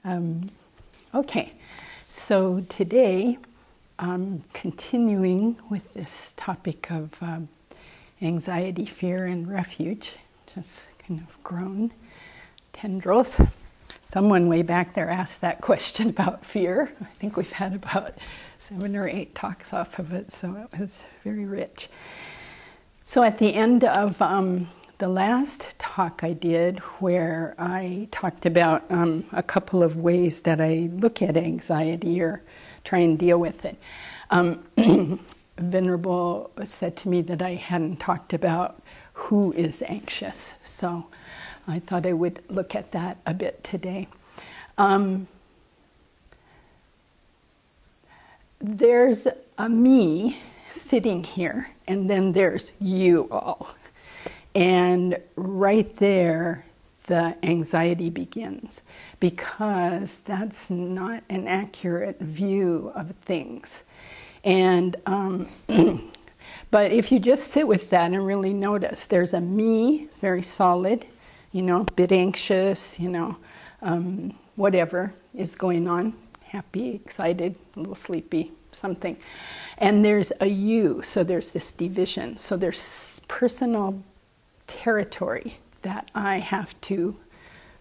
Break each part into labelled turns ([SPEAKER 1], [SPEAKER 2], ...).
[SPEAKER 1] Okay, so today I'm continuing with this topic of anxiety, fear, and refuge, just kind of grown tendrils. Someone way back there asked that question about fear. I think we've had about 7 or 8 talks off of it, so it was very rich. So at the end of the last talk I did, where I talked about a couple of ways that I look at anxiety or try and deal with it, Venerable said to me that I hadn't talked about who is anxious, so I thought I would look at that a bit today. There's a me sitting here, and then there's you all. And right there, the anxiety begins, because that's not an accurate view of things. And but if you just sit with that and really notice, there's a me, very solid, a bit anxious, whatever is going on, happy, excited, a little sleepy, something. And there's a you, so there's this division. So there's personal territory that I have to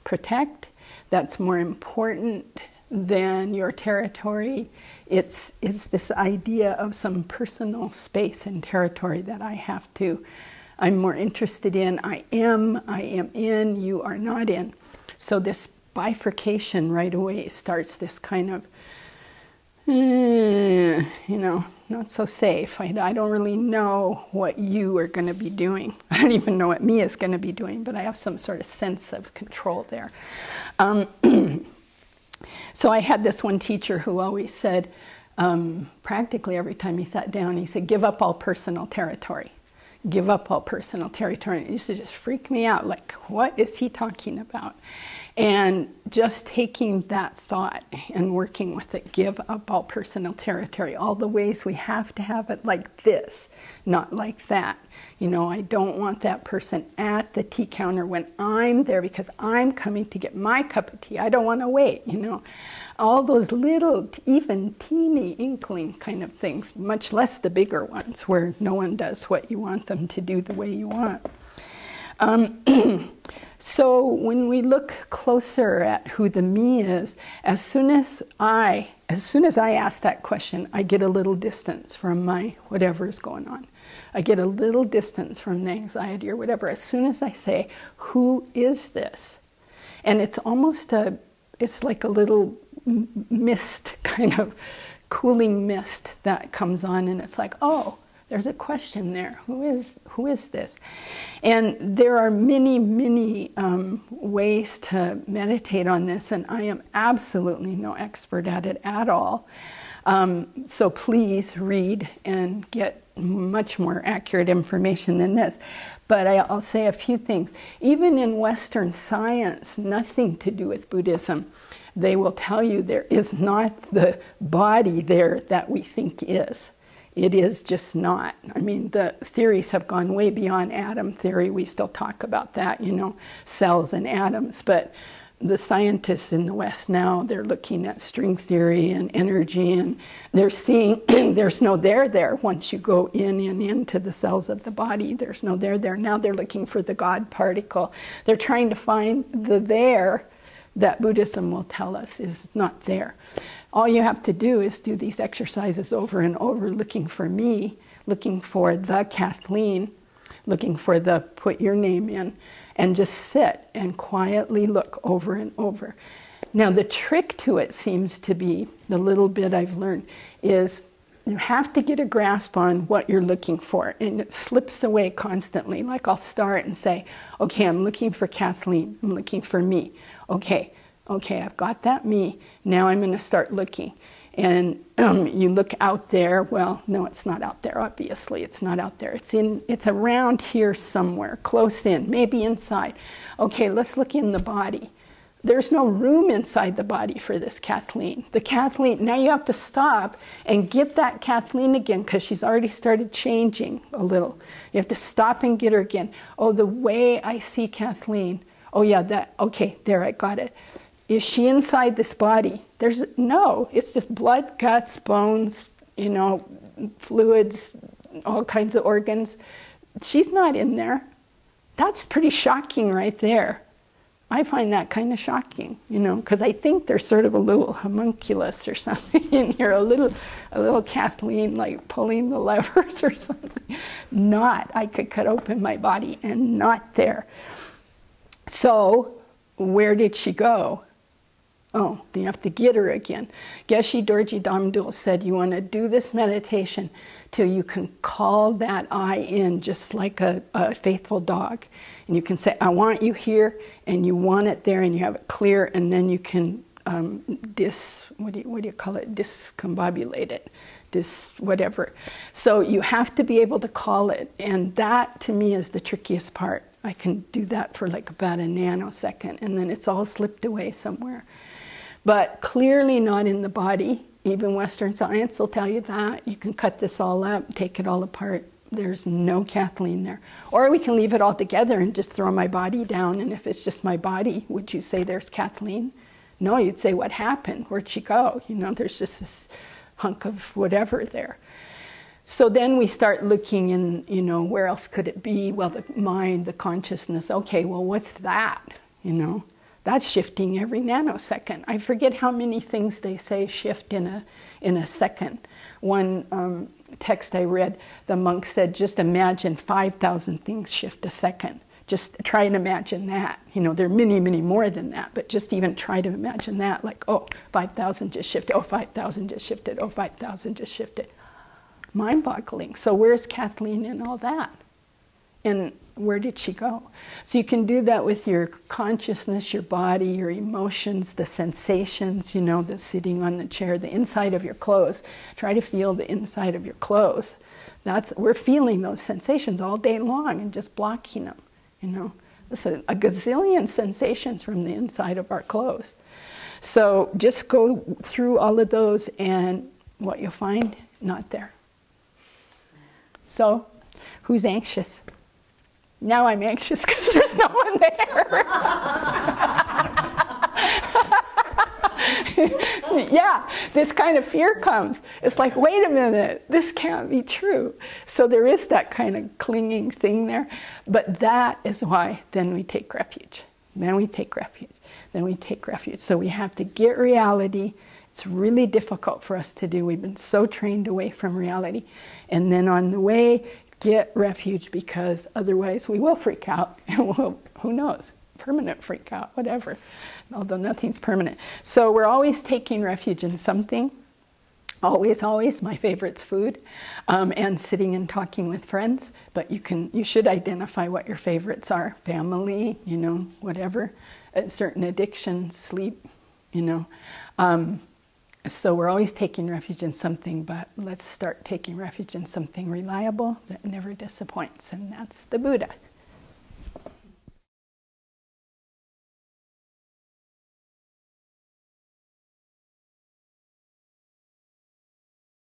[SPEAKER 1] protect, that's more important than your territory. It's this idea of some personal space and territory that I'm more interested in. I am in, you are not in. So this bifurcation right away starts this kind of, not so safe. I don't really know what you are going to be doing. I don't even know what me is going to be doing, but I have some sort of sense of control there. So I had this one teacher who always said, practically every time he sat down, he said, give up all personal territory. Give up all personal territory. And it used to just freak me out, like, what is he talking about? And just taking that thought and working with it, give up all personal territory, all the ways we have to have it like this, not like that. I don't want that person at the tea counter when I'm there because I'm coming to get my cup of tea. I don't want to wait, All those little, even teeny inkling kind of things, much less the bigger ones where no one does what you want them to do the way you want. So when we look closer at who the me is, as soon as I ask that question, I get a little distance from my whatever is going on. I get a little distance from the anxiety or whatever. As soon as I say, who is this? And it's almost it's like a little mist, kind of cooling mist that comes on, and it's like, oh, there's a question there. Who is this? And there are many, many ways to meditate on this, and I am absolutely no expert at it at all. So please read and get much more accurate information than this. But I'll say a few things. Even in Western science, nothing to do with Buddhism, they will tell you there is not the body there that we think is. It is just not. I mean, the theories have gone way beyond atom theory. We still talk about that, cells and atoms. But the scientists in the West now, they're looking at string theory and energy, and they're seeing there's no there once you go into the cells of the body. There's no there. Now they're looking for the God particle. They're trying to find the there that Buddhism will tell us is not there. All you have to do is do these exercises over and over, looking for me, looking for the Kathleen, looking for the put your name in, and just sit and quietly look over and over. Now the trick to it seems to be, the little bit I've learned, is you have to get a grasp on what you're looking for, and it slips away constantly. Like I'll start and say, okay, I'm looking for Kathleen, I'm looking for me. Okay, I've got that me. Now I'm going to start looking. And you look out there. Well, no, it's not out there, obviously. It's not out there. It's around here somewhere, close in, maybe inside. Okay, let's look in the body. There's no room inside the body for this Kathleen. The Kathleen, now you have to stop and get that Kathleen again, because she's already started changing a little. You have to stop and get her again. Oh, the way I see Kathleen. Oh yeah, okay, there, I got it. Is she inside this body? No, it's just blood, guts, bones, you know, fluids, all kinds of organs. She's not in there. That's pretty shocking right there. I find that kind of shocking, you know, because I think there's sort of a little homunculus or something in here, a little Kathleen like pulling the levers or something. Not, I could cut open my body and not there. So where did she go? Oh, you have to get her again. Geshe Dorji Damdul said you want to do this meditation till you can call that I in just like a faithful dog. And you can say, I want you here, and you want it there, and you have it clear, and then you can what do you call it? Discombobulate it. Whatever. So you have to be able to call it, and that to me is the trickiest part. I can do that for like about a nanosecond, and then it's all slipped away somewhere. But clearly not in the body. Even Western science will tell you that. You can cut this all up, take it all apart. There's no Kathleen there. Or we can leave it all together and just throw my body down. And if it's just my body, would you say there's Kathleen? No, you'd say, what happened? Where'd she go? You know, there's just this hunk of whatever there. So then we start looking in, you know, where else could it be? Well, the mind, the consciousness. Okay, well, what's that? You know? That's shifting every nanosecond. I forget how many things they say shift in a second. One text I read, the monk said, just imagine 5,000 things shift a second. Just try and imagine that. You know, there are many, many more than that, but just even try to imagine that, like, oh, 5,000 just shifted, oh, 5,000 just shifted, oh, 5,000 just shifted. Mind-boggling. So where's Kathleen in all that? And where did she go? So you can do that with your consciousness, your body, your emotions, the sensations, you know, the sitting on the chair, the inside of your clothes. Try to feel the inside of your clothes. We're feeling those sensations all day long and just blocking them, you know. There's a gazillion sensations from the inside of our clothes. So just go through all of those, and what you'll find, not there. So who's anxious? Now I'm anxious because there's no one there. Yeah, this kind of fear comes. It's like, wait a minute, this can't be true. So there is that kind of clinging thing there. But that is why then we take refuge. Then we take refuge. Then we take refuge. So we have to get reality. It's really difficult for us to do. We've been so trained away from reality. And then on the way, get refuge, because otherwise we will freak out, and we'll, who knows, permanent freak out, whatever, although nothing's permanent. So we're always taking refuge in something. Always, always. My favorite's food, and sitting and talking with friends. But you should identify what your favorites are. Family, you know, whatever. Certain addictions, sleep, you know. So we're always taking refuge in something, but let's start taking refuge in something reliable that never disappoints, and that's the Buddha.